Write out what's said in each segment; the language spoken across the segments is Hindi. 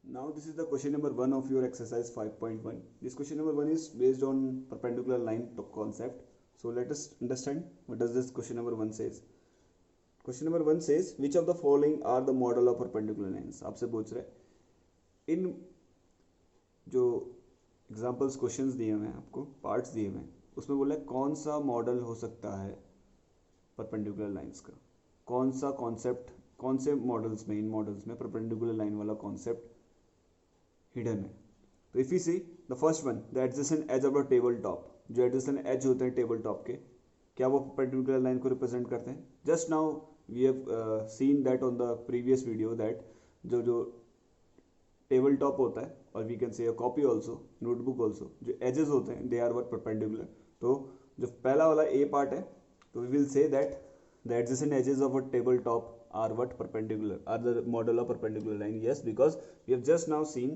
Now this is the question number 1 of your exercise 5.1. This question number 1 is based on perpendicular line concept. So let us understand what does this question number 1 says. Question number 1 says which of the following are the model of perpendicular lines. आपसे पूछ रहे हैं इन जो एग्जाम्पल्स क्वेश्चंस दिए हुए हैं आपको पार्ट्स दिए हुए हैं उसमें बोला है कौन सा मॉडल हो सकता है परपेंडिकुलर लाइंस का, कौन सा कॉन्सेप्ट, कौन से मॉडल्स में, इन मॉडल्स में परपेंडिकुलर लाइन वाला कॉन्सेप्ट हिडन है. तो if you see the first one the adjacent edge of the table top, जो एडजेसेंट एज होते हैं टेबल टॉप के, क्या वो परपेंडिकुलर लाइन को रिप्रेजेंट करते हैं? Just now we have seen that on the previous video that जो टेबल टॉप होता है और we can say a copy also, notebook also, जो एजेस होते हैं दे आर व्हाट परपेंडिकुलर. तो जो पहला वाला ए पार्ट है तो we will say that the adjacent edges of a table top are what perpendicular, are the model of perpendicular line. Yes, because we have just now seen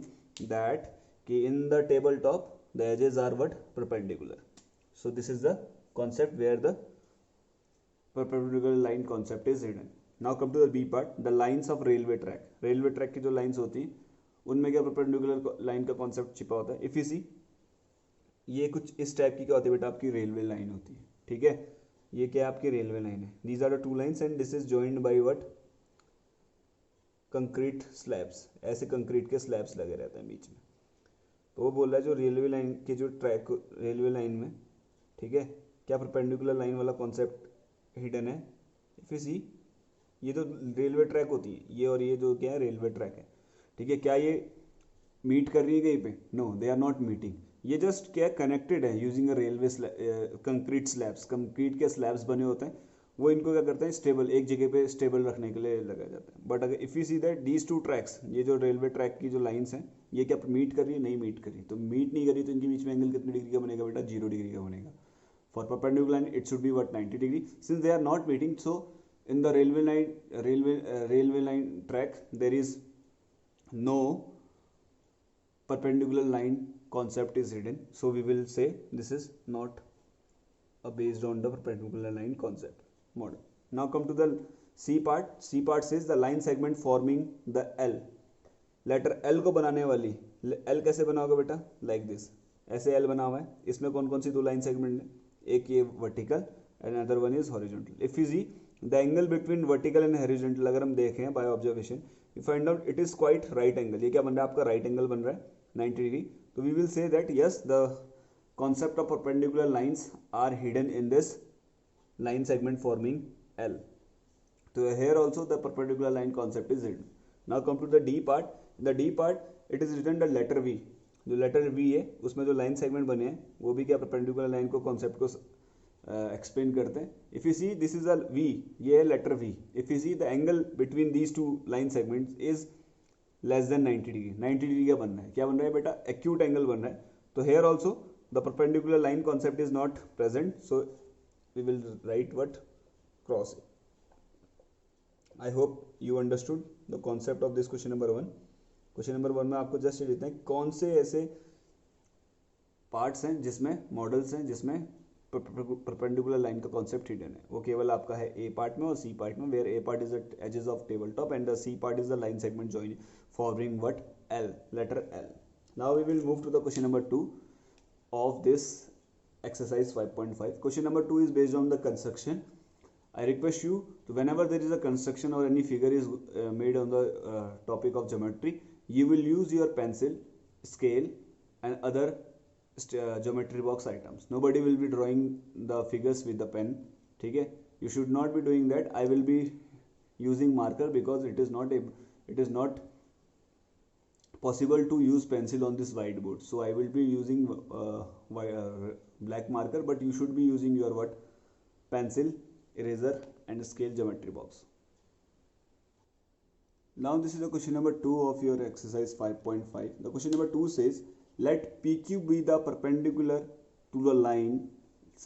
that in the tabletop the edges are what perpendicular. So this is the concept where the perpendicular line concept is hidden. Now come to the B part, the lines of railway track. Railway track की जो lines होती हैं उनमें क्या perpendicular line का concept छिपा होता है? If you see ये कुछ इस टाइप की क्या होती है बेटा, आपकी रेलवे लाइन होती है. ठीक है, ये क्या आपकी रेलवे लाइन है. These are the two lines and this is joined by what, concrete slabs. ऐसे कंक्रीट के स्लैब्स लगे रहते हैं बीच में. तो वो बोल रहा है जो रेलवे लाइन के जो ट्रैक, रेलवे लाइन में, ठीक है, क्या परपेंडिकुलर लाइन वाला कॉन्सेप्ट हिडन है. इफ यू सी ये तो रेलवे ट्रैक होती है, ये और ये जो क्या है रेलवे ट्रैक है, ठीक है, क्या ये मीट कर रही है कहीं पे? No, they are not meeting. ये जस्ट क्या कनेक्टेड है using a railway concrete slabs. Concrete के स्लैब्स बने होते हैं, वो इनको क्या करते हैं स्टेबल, एक जगह पे स्टेबल रखने के लिए लगाया जाता है. बट अगर if you see that these two tracks, ये जो रेलवे ट्रैक की जो लाइंस हैं ये क्या मीट कर रही है? नहीं मीट कर रही. तो मीट नहीं कर रही तो इनके बीच में एंगल कितने डिग्री का बनेगा बेटा? 0 डिग्री का बनेगा. For perpendicular line it should be what 90 degree. Since they are not meeting, so in the railway line track there is no perpendicular line concept is hidden. So we will say this is not based on the perpendicular line concept model. Now come to the C part. C part says the line segment forming the L. Letter L को बनाने वाली, L कैसे बना होगा बेटा? लाइक दिस, ऐसे L बना हुआ है. इसमें कौन कौन सी दो लाइन सेगमेंट है? एक ये vertical and other one is horizontal. If you see the angle between vertical and horizontal, अगर हम देखें by observation, you find out it is quite right angle. ये क्या बन रहा है आपका? राइट एंगल बन रहा है 90 डिग्री. तो we will say that yes the concept of perpendicular lines are hidden in this line segment forming L. So here also the perpendicular line concept is hidden. Now come to the D part. In the D part it is written the letter V. जो लेटर V है उसमें जो लाइन सेगमेंट बने हैं वो भी क्या परपेंडिकुलर लाइन को कॉन्सेप्ट को एक्सप्लेन करते हैं. If you see this is a V, ये है letter V. If you see the angle between these two line segments is less than 90 degree. 90 degree का बन रहा है. क्या बन रहा है बेटा? एक्यूट एंगल बन रहा है. तो here also the perpendicular line concept is not present, so we will write what? Cross it. I hope you understood the concept of this question number 1. Question number 1 में आपको जस्ट ये लिखना है कौन से ऐसे पार्ट्स हैं जिसमें मॉडल्स हैं जिसमें परपेंडिकुलर लाइन का कॉन्सेप्ट हिडन है. वो केवल आपका है ए पार्ट में और सी पार्ट में, where A part is the edges of table top and the C part is the line segment join forming what? L, letter L. Now we will move to the question number 2 of this exercise 5.5. Question number 2 is based on the construction. I request you to, whenever there is a construction or any figure is made on the topic of geometry, you will use your pencil, scale and other geometry box items. Nobody will be drawing the figures with the pen. ठीक है, you should not be doing that. I will be using marker because it is not possible to use pencil on this whiteboard. So I will be using black marker, but you should be using your what? Pencil, eraser and scale geometry box. Now this is the question number 2 of your exercise 5.5. The question number 2 says let PQ be the perpendicular to the line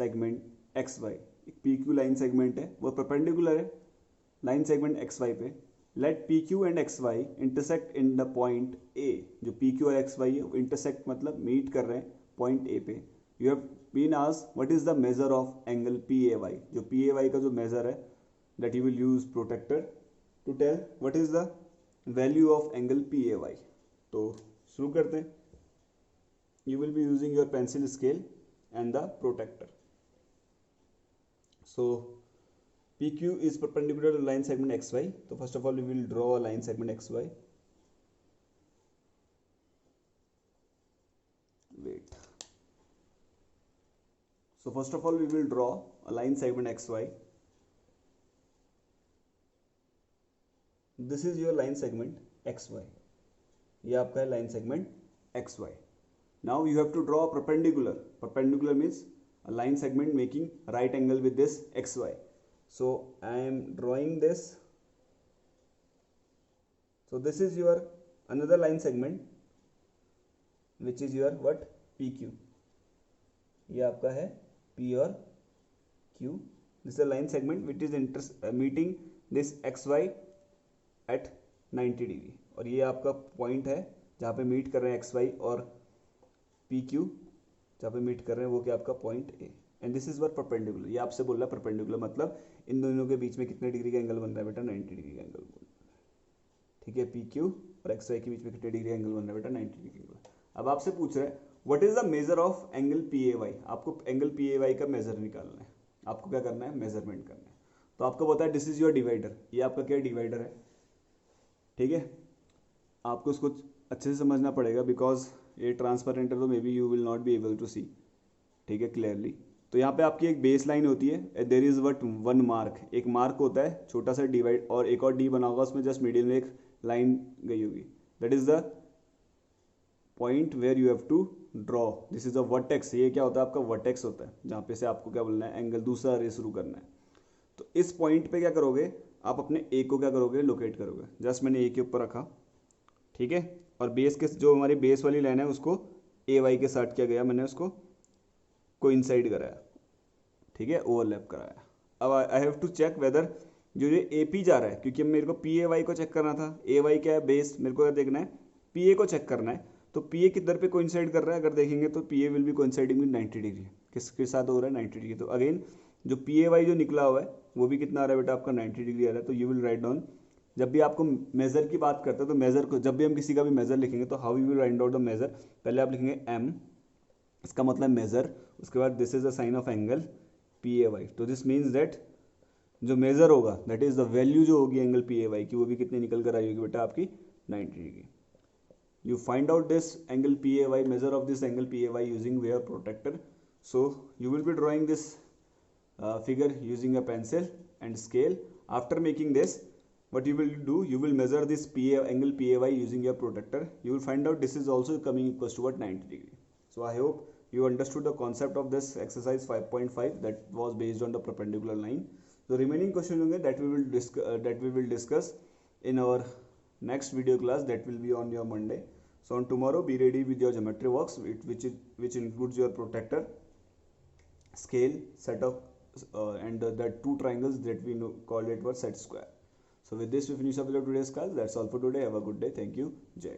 segment XY. एक PQ line segment है, वो perpendicular है line segment XY पे. Let P Q and X Y intersect in the point A. जो पी क्यू और एक्स वाई है वो इंटरसेक्ट मतलब मीट कर रहे हैं पॉइंट ए पे. You have been asked what is the measure of angle P A Y. जो पी ए वाई का जो मेजर है that you will use protractor to tell what is the value of angle P A Y. तो शुरू करते हैं. You will be using your pencil scale and the protractor. So PQ is perpendicular to line segment XY. So first of all we will draw a line segment XY. Wait. So first of all we will draw a line segment XY. This is your line segment XY. ये आपका है line segment XY. Now you have to draw a perpendicular. Perpendicular means a line segment making right angle with this XY. So I am drawing this. So this is your another line segment which is your what? PQ. ये आपका है P और Q. This is a line segment which is meeting this XY at 90 degree. और ये आपका पॉइंट है जहाँ पे मीट कर रहे हैं XY और PQ, जहाँ पे मीट कर रहे हैं वो क्या आपका point A. And this is what perpendicular. ये आपसे बोल रहा है परपेंडिकुलर मतलब इन दोनों के बीच में कितने डिग्री का एंगल बन रहा है बेटा? 90 डिग्री का एंगल बन रहा है. ठीक है, PQ और XY के बीच में कितने डिग्री का एंगल बन रहा है बेटा? 90 डिग्री का. अब आपसे पूछ रहा है what is the measure of angle PAY. आपको एंगल PAY का मेजर निकालना है. आपको क्या करना है? मेजरमेंट करना है. तो आपको पता है दिस इज योर डिवाइडर. ये आपका क्या डिवाइडर है? ठीक है, आपको उसको अच्छे से समझना पड़ेगा बिकॉज ये ट्रांसपेरेंट है तो maybe you will not be able to see. ठीक है, क्लियरली. तो यहाँ पे आपकी एक बेस लाइन होती है. There is what one mark. एक मार्क होता है छोटा सा डिवाइड और एक और डी बना होगा उसमें जस्ट मिडिल में एक लाइन गई होगी. That is the point where you have to draw. This is a vertex. ये क्या होता है? आपका वर्टेक्स होता है जहाँ पे से आपको क्या बोलना है? एंगल दूसरा रे शुरू करना है. तो इस पॉइंट पे क्या करोगे? आप अपने ए को क्या करोगे? लोकेट करोगे. जस्ट मैंने ए के ऊपर रखा. ठीक है, और बेस के जो हमारी बेस वाली लाइन है उसको AY के साथ किया गया. मैंने उसको कोइंसाइड कराया. ठीक है, ओवरलैप कराया. अब I have to check whether जो ये AP जा रहा है, क्योंकि मेरे को PAY को चेक करना था. AY क्या है? बेस. मेरे को क्या देखना है? PA को चेक करना है. तो PA किधर पे कोइंसाइड कर रहा है? अगर देखेंगे तो PA will be coinciding with 90 degree. किसके साथ हो रहा है? 90 डिग्री. तो अगेन जो PAY जो निकला हुआ है वो भी कितना आ रहा है बेटा? आपका 90 डिग्री आ रहा है. तो यू विल राइट डाउन. जब भी आपको मेजर की बात करते हैं तो मेजर को जब भी हम किसी का भी मेजर लिखेंगे तो how you will write out the measure. पहले आप लिखेंगे M, इसका मतलब मेजर. उसके बाद this is the sign of angle PAY. तो दिस मीन्स दैट जो मेजर होगा दैट इज द वैल्यू जो होगी एंगल PAY की वो भी कितनी निकल कर आई होगी बेटा? आपकी 90 degree. You find out this angle PAY, measure of this angle PAY using your protractor. So you will be drawing this figure using a pencil and scale. After making this, what you will do, you will measure this angle PAY using your protractor. You will find out this is also coming equals to what? 90 degree. So I hope you understood the concept of this exercise 5.5 that was based on the perpendicular line. The remaining question that we will discuss in our next video class, that will be on your Monday. So on tomorrow be ready with your geometry works which includes your protractor, scale, set of and that two triangles that we called it were set square. So with this we finish up with today's class. That's all for today. Have a good day. Thank you. Jai.